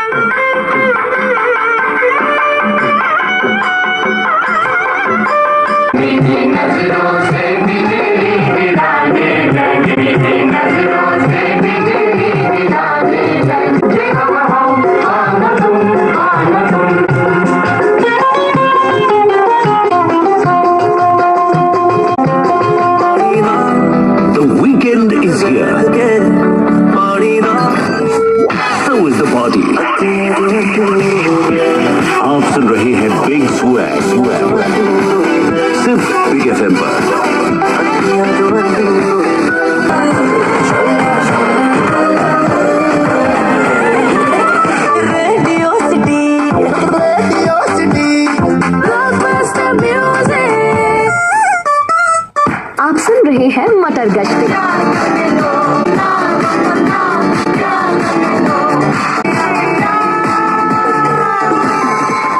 आप सुन रहे हैं बिग स्वैग सिर्फ बिग एफएम पर। आप सुन रहे हैं मटर गश्ती।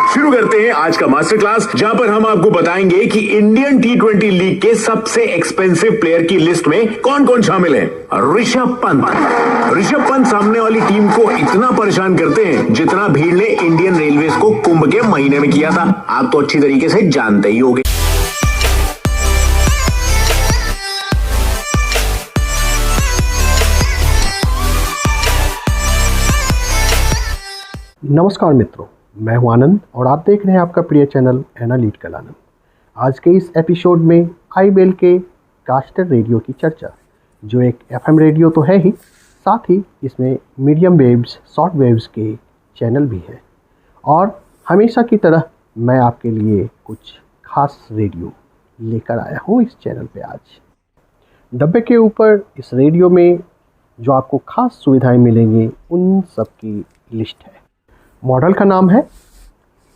शुरू करते हैं आज का मास्टर क्लास, जहां पर हम आपको बताएंगे कि इंडियन T20 लीग के सबसे एक्सपेंसिव प्लेयर की लिस्ट में कौन कौन शामिल है। ऋषभ पंत सामने वाली टीम को इतना परेशान करते हैं जितना भीड़ ने इंडियन रेलवेज को कुंभ के महीने में किया था। आप तो अच्छी तरीके से जानते ही होंगे। नमस्कार मित्रों, मैं हूं आनंद और आप देख रहे हैं आपका प्रिय चैनल एनालिट कल आनंद। आज के इस एपिसोड में आईबीएल के कास्टर रेडियो की चर्चा, जो एक एफएम रेडियो तो है ही, साथ ही इसमें मीडियम वेव्स, शॉर्ट वेव्स के चैनल भी है। और हमेशा की तरह मैं आपके लिए कुछ खास रेडियो लेकर आया हूं इस चैनल पे। आज डब्बे के ऊपर इस रेडियो में जो आपको खास सुविधाएं मिलेंगी उन सब की लिस्ट है। मॉडल का नाम है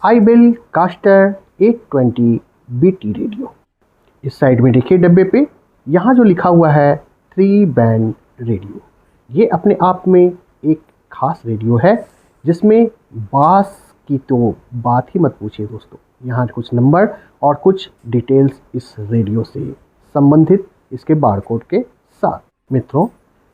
आईबीएल कास्टर 820 BT रेडियो। इस साइड में देखिए डब्बे पे यहाँ जो लिखा हुआ है 3 बैंड रेडियो। ये अपने आप में एक खास रेडियो है जिसमें बास की तो बात ही मत पूछिए दोस्तों। यहाँ कुछ नंबर और कुछ डिटेल्स इस रेडियो से संबंधित इसके बारकोड के साथ। मित्रों,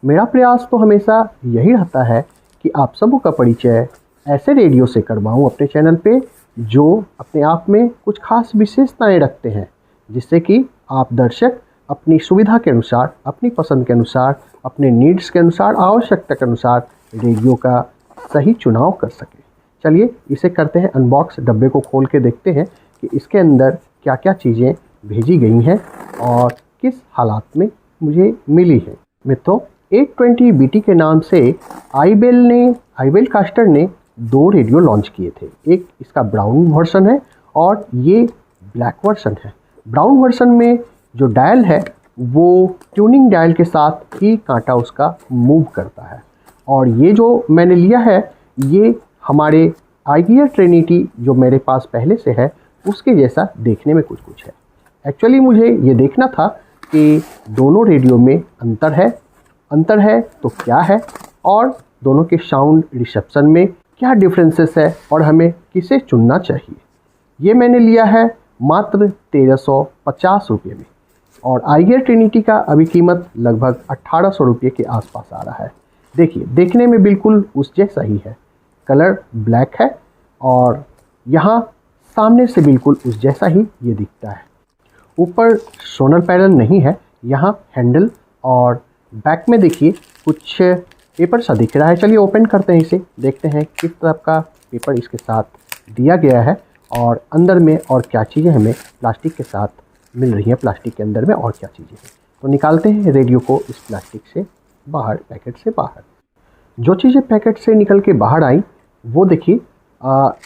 मेरा प्रयास तो हमेशा यही रहता है कि आप सबों का परिचय ऐसे रेडियो से करवाऊँ अपने चैनल पे जो अपने आप में कुछ खास विशेषताएं रखते हैं, जिससे कि आप दर्शक अपनी सुविधा के अनुसार, अपनी पसंद के अनुसार, अपने नीड्स के अनुसार, आवश्यकता के अनुसार रेडियो का सही चुनाव कर सकें। चलिए इसे करते हैं अनबॉक्स। डब्बे को खोल के देखते हैं कि इसके अंदर क्या क्या चीज़ें भेजी गई हैं और किस हालात में मिली हैं। मित्रों, 820 BT के नाम से आईबीएल कास्टर ने 2 रेडियो लॉन्च किए थे। एक इसका ब्राउन वर्जन है और ये ब्लैक वर्जन है। ब्राउन वर्जन में जो डायल है वो ट्यूनिंग डायल के साथ ही कांटा उसका मूव करता है। और ये जो मैंने लिया है ये हमारे आईगियर ट्रिनिटी जो मेरे पास पहले से है उसके जैसा देखने में कुछ है। एक्चुअली मुझे ये देखना था कि दोनों रेडियो में अंतर है तो क्या है, और दोनों के साउंड रिसेप्शन में क्या डिफरेंसेस है और हमें किसे चुनना चाहिए। ये मैंने लिया है मात्र 1350 रुपये में, और आईगियर ट्रिनिटी का अभी कीमत लगभग 1800 रुपये के आसपास आ रहा है। देखिए, देखने में बिल्कुल उस जैसा ही है। कलर ब्लैक है और यहाँ सामने से बिल्कुल उस जैसा ही ये दिखता है। ऊपर सोलर पैनल नहीं है, यहाँ हैंडल, और बैक में देखिए कुछ पेपर सा दिख रहा है। चलिए ओपन करते हैं इसे, देखते हैं किस तरह का पेपर इसके साथ दिया गया है और अंदर में और क्या चीज़ें हमें प्लास्टिक के साथ मिल रही हैं। प्लास्टिक के अंदर में और क्या चीज़ें हैं, तो निकालते हैं रेडियो को इस प्लास्टिक से बाहर, पैकेट से बाहर। जो चीज़ें पैकेट से निकल के बाहर आई वो देखिए,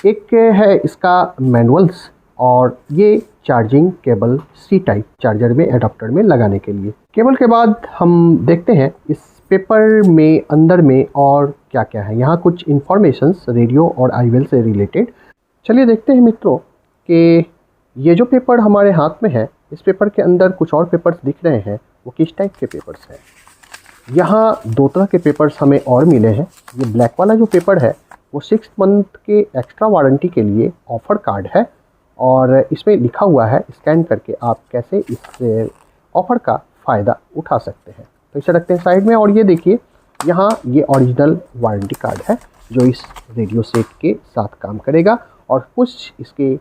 एक है इसका मैनुअल्स, और ये charging cable C type charger में, एडाप्टर में लगाने के लिए। केबल के बाद हम देखते हैं इस पेपर में अंदर में और क्या क्या है। यहाँ कुछ इन्फॉर्मेशंस रेडियो और आईबीएल से रिलेटेड। चलिए देखते हैं मित्रों कि ये जो पेपर हमारे हाथ में है, इस पेपर के अंदर कुछ और पेपर्स दिख रहे हैं, वो किस टाइप के पेपर्स हैं। यहाँ 2 तरह के पेपर्स हमें और मिले हैं। ये ब्लैक वाला जो पेपर है वो 6 मंथ के एक्स्ट्रा वारंटी के लिए ऑफ़र कार्ड है, और इसमें लिखा हुआ है स्कैन करके आप कैसे इस ऑफ़र का फ़ायदा उठा सकते हैं। तो इसे रखते हैं साइड में। और ये देखिए, यहाँ ये ओरिजिनल वारंटी कार्ड है जो इस रेडियो सेट के साथ काम करेगा, और कुछ इसके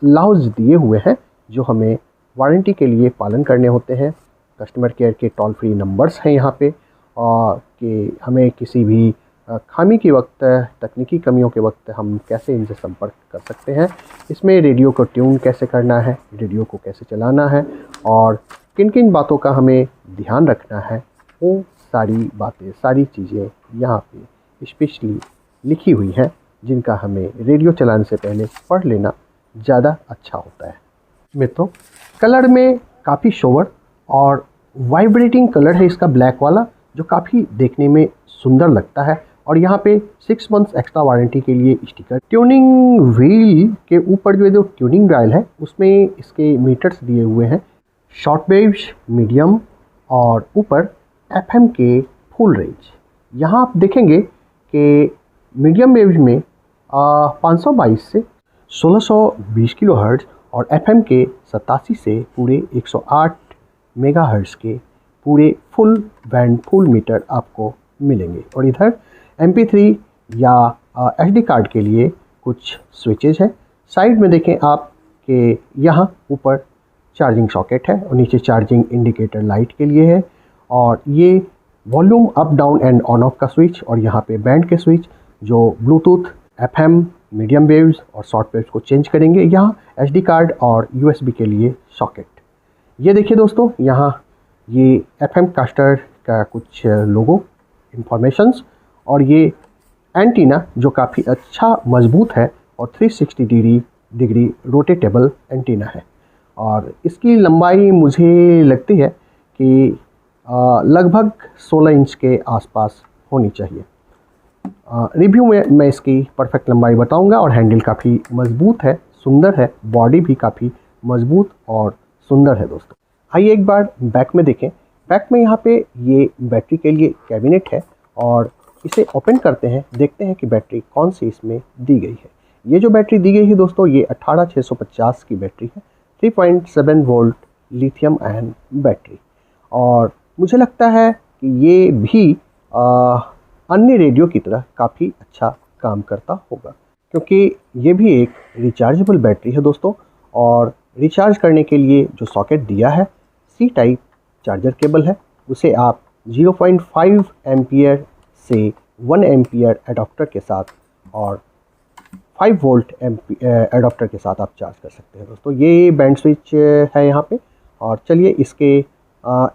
लाउज दिए हुए हैं जो हमें वारंटी के लिए पालन करने होते हैं। कस्टमर केयर के टोल फ्री नंबर्स हैं यहाँ पे, और कि हमें किसी भी खामी के वक्त, तकनीकी कमियों के वक्त हम कैसे इनसे संपर्क कर सकते हैं। इसमें रेडियो को ट्यून कैसे करना है, रेडियो को कैसे चलाना है, और किन किन बातों का हमें ध्यान रखना है, वो सारी बातें, सारी चीज़ें यहाँ पे स्पेशली लिखी हुई हैं, जिनका हमें रेडियो चलाने से पहले पढ़ लेना ज़्यादा अच्छा होता है। मित्रों, कलर में काफ़ी सोबर और वाइब्रेटिंग कलर है इसका, ब्लैक वाला, जो काफ़ी देखने में सुंदर लगता है। और यहाँ पे 6 मंथ्स एक्स्ट्रा वारंटी के लिए स्टिकर। ट्यूनिंग व्हील के ऊपर जो ट्यूनिंग डायल है उसमें इसके मीटर्स दिए हुए हैं, शॉर्ट वेव्स, मीडियम और ऊपर FM के फुल रेंज। यहाँ आप देखेंगे कि मीडियम वेव्स में 522 से 1620 किलोहर्ट्ज़ और FM के 87 से पूरे 108 मेगाहर्ट्ज़ के पूरे फुल बैंड, फुल मीटर आपको मिलेंगे। और इधर MP3 या SD कार्ड के लिए कुछ स्विचेस हैं। साइड में देखें आप कि यहाँ ऊपर चार्जिंग सॉकेट है और नीचे चार्जिंग इंडिकेटर लाइट के लिए है, और ये volume up down and on off का स्विच, और यहाँ पे बैंड के स्विच जो ब्लूटूथ, FM, मीडियम वेव्स और शॉर्ट वेव्स को चेंज करेंगे। यहाँ SD कार्ड और USB के लिए सॉकेट। ये देखिए दोस्तों, यहाँ ये FM कास्टर का कुछ लोगो, इंफॉर्मेशंस, और ये एंटीना जो काफ़ी अच्छा मजबूत है और 360 डिग्री रोटेटेबल एंटीना है। और इसकी लंबाई मुझे लगती है कि लगभग 16 इंच के आसपास होनी चाहिए। रिव्यू में मैं इसकी परफेक्ट लंबाई बताऊंगा। और हैंडल काफ़ी मजबूत है, सुंदर है, बॉडी भी काफ़ी मजबूत और सुंदर है दोस्तों। आइए एक बार बैक में देखें। बैक में यहाँ पे ये बैटरी के लिए कैबिनेट है, और इसे ओपन करते हैं, देखते हैं कि बैटरी कौन सी इसमें दी गई है। ये जो बैटरी दी गई है दोस्तों, ये 18650 की बैटरी है, 3.7 वोल्ट लिथियम आयन बैटरी। और मुझे लगता है कि ये भी अन्य रेडियो की तरह काफ़ी अच्छा काम करता होगा, क्योंकि ये भी एक रिचार्जेबल बैटरी है दोस्तों। और रिचार्ज करने के लिए जो सॉकेट दिया है, C टाइप चार्जर केबल है, उसे आप 0.5 एम्पियर से 1 एम्पियर एडाप्टर के साथ और 5 वोल्ट एडाप्टर के साथ आप चार्ज कर सकते हैं दोस्तों। ये बैंड स्विच है यहाँ पे। और चलिए इसके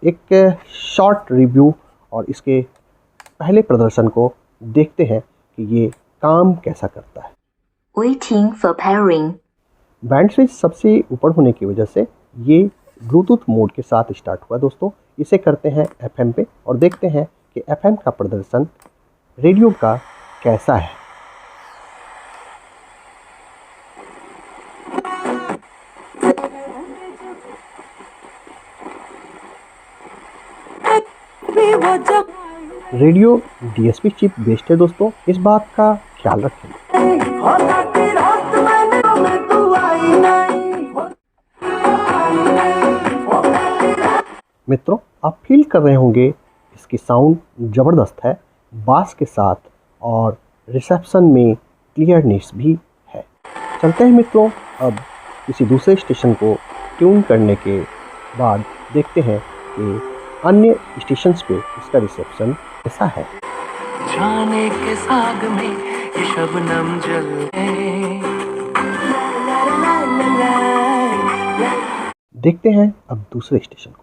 एक शॉर्ट रिव्यू और इसके पहले प्रदर्शन को देखते हैं कि ये काम कैसा करता है। Waiting for pairing. Band switch सबसे ऊपर होने की वजह से ये ब्लूटूथ मोड के साथ स्टार्ट हुआ दोस्तों। इसे करते हैं FM पे और देखते हैं कि FM का प्रदर्शन रेडियो का कैसा है। रेडियो DSP चिप बेस्ड है दोस्तों, इस बात का ख्याल रखें। मित्रों, आप फील कर रहे होंगे इसकी साउंड ज़बरदस्त है, बास के साथ, और रिसेप्शन में क्लियरनेस भी है। चलते हैं मित्रों, अब किसी दूसरे स्टेशन को ट्यून करने के बाद देखते हैं कि अन्य स्टेशंस पे इसका रिसेप्शन कैसा है। जाने के साग में ये शबनम जलते, देखते हैं अब दूसरे स्टेशन को।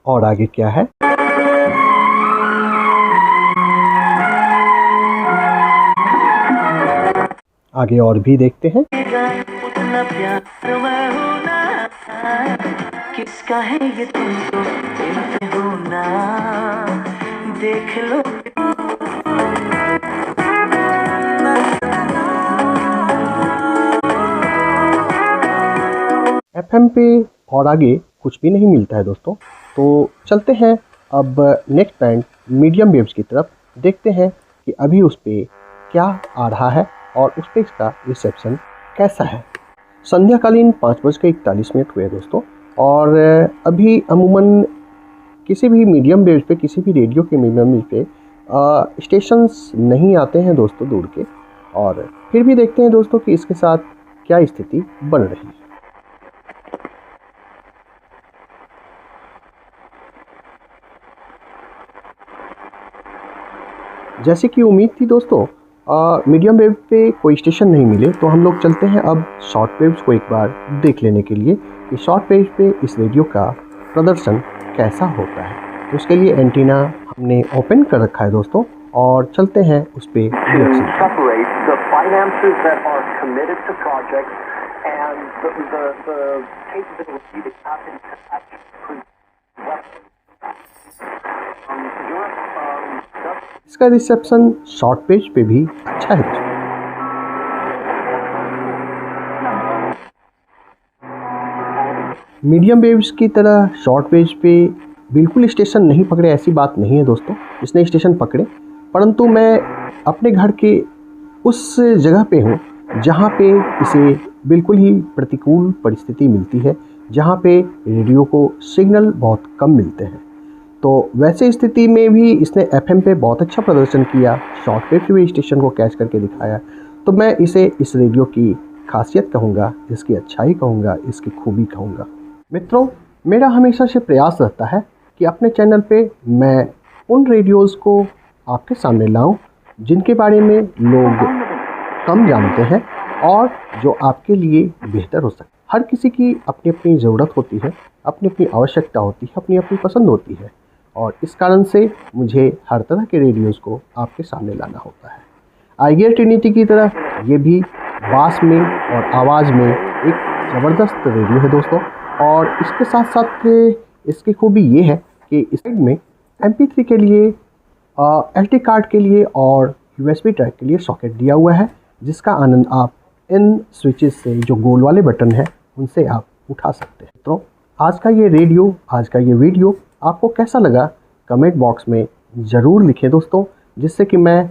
और आगे क्या है। आगे और भी देखते हैं। उतना प्यार मैं हूं ना, किसका है ये तुमको दिल पे होना, देख लो। FM पे और आगे कुछ भी नहीं मिलता है दोस्तों। तो चलते हैं अब नेक्स्ट बैंड मीडियम वेव्स की तरफ, देखते हैं कि अभी उस पर क्या आ रहा है और उस पर इसका रिसेप्शन कैसा है। संध्याकालीन 5:41 हुए दोस्तों, और अभी अमूमन किसी भी मीडियम वेव पे, किसी भी रेडियो के मीडियम वेव पे स्टेशंस नहीं आते हैं दोस्तों दूर के। और फिर भी देखते हैं दोस्तों कि इसके साथ क्या स्थिति बन रही है। जैसे कि उम्मीद थी दोस्तों, मीडियम वेव पे कोई स्टेशन नहीं मिले, तो हम लोग चलते हैं अब शॉर्ट वेव्स को एक बार देख लेने के लिए कि शॉर्ट वेव पे इस रेडियो का प्रदर्शन कैसा होता है। तो उसके लिए एंटीना हमने ओपन कर रखा है दोस्तों, और चलते हैं उस पे रिएक्शन। इसका रिसेप्शन शॉर्ट वेव पे भी अच्छा है। मीडियम वेव्स की तरह शॉर्ट वेव्स पे बिल्कुल स्टेशन नहीं पकड़े, ऐसी बात नहीं है दोस्तों, इसने स्टेशन पकड़े, परंतु मैं अपने घर के उस जगह पे हूँ जहाँ पे इसे बिल्कुल ही प्रतिकूल परिस्थिति मिलती है, जहाँ पे रेडियो को सिग्नल बहुत कम मिलते हैं। तो वैसे स्थिति में भी इसने एफएम पे बहुत अच्छा प्रदर्शन किया, शॉर्ट वेव स्टेशन को कैच करके दिखाया। तो मैं इसे इस रेडियो की खासियत कहूँगा, इसकी अच्छाई कहूँगा, इसकी खूबी कहूँगा। मित्रों, मेरा हमेशा से प्रयास रहता है कि अपने चैनल पे मैं उन रेडियोज़ को आपके सामने लाऊं जिनके बारे में लोग कम जानते हैं और जो आपके लिए बेहतर हो सके। हर किसी की अपनी अपनी ज़रूरत होती है, अपनी अपनी आवश्यकता होती है, अपनी अपनी पसंद होती है, और इस कारण से मुझे हर तरह के रेडियोज़ को आपके सामने लाना होता है। आइडियल ट्रिनिटी की तरह ये भी बास में और आवाज़ में एक ज़बरदस्त रेडियो है दोस्तों। और इसके साथ साथ इसकी खूबी ये है कि इस साइड में MP3 के लिए, SD कार्ड के लिए और USB ड्राइव के लिए सॉकेट दिया हुआ है, जिसका आनंद आप इन स्विचेस से, जो गोल वाले बटन हैं, उनसे आप उठा सकते हैं। तो आज का ये रेडियो, आज का ये वीडियो आपको कैसा लगा कमेंट बॉक्स में ज़रूर लिखें दोस्तों, जिससे कि मैं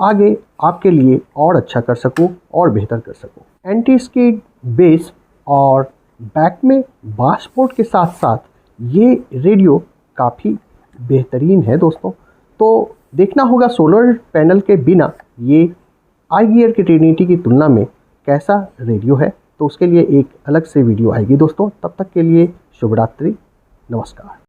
आगे आपके लिए और अच्छा कर सकूं और बेहतर कर सकूं। एंटी स्किड बेस और बैक में बास पोर्ट के साथ साथ ये रेडियो काफ़ी बेहतरीन है दोस्तों। तो देखना होगा सोलर पैनल के बिना ये iGear की ट्रिनिटी की तुलना में कैसा रेडियो है। तो उसके लिए एक अलग से वीडियो आएगी दोस्तों। तब तक के लिए शुभ रात्रि, नमस्कार।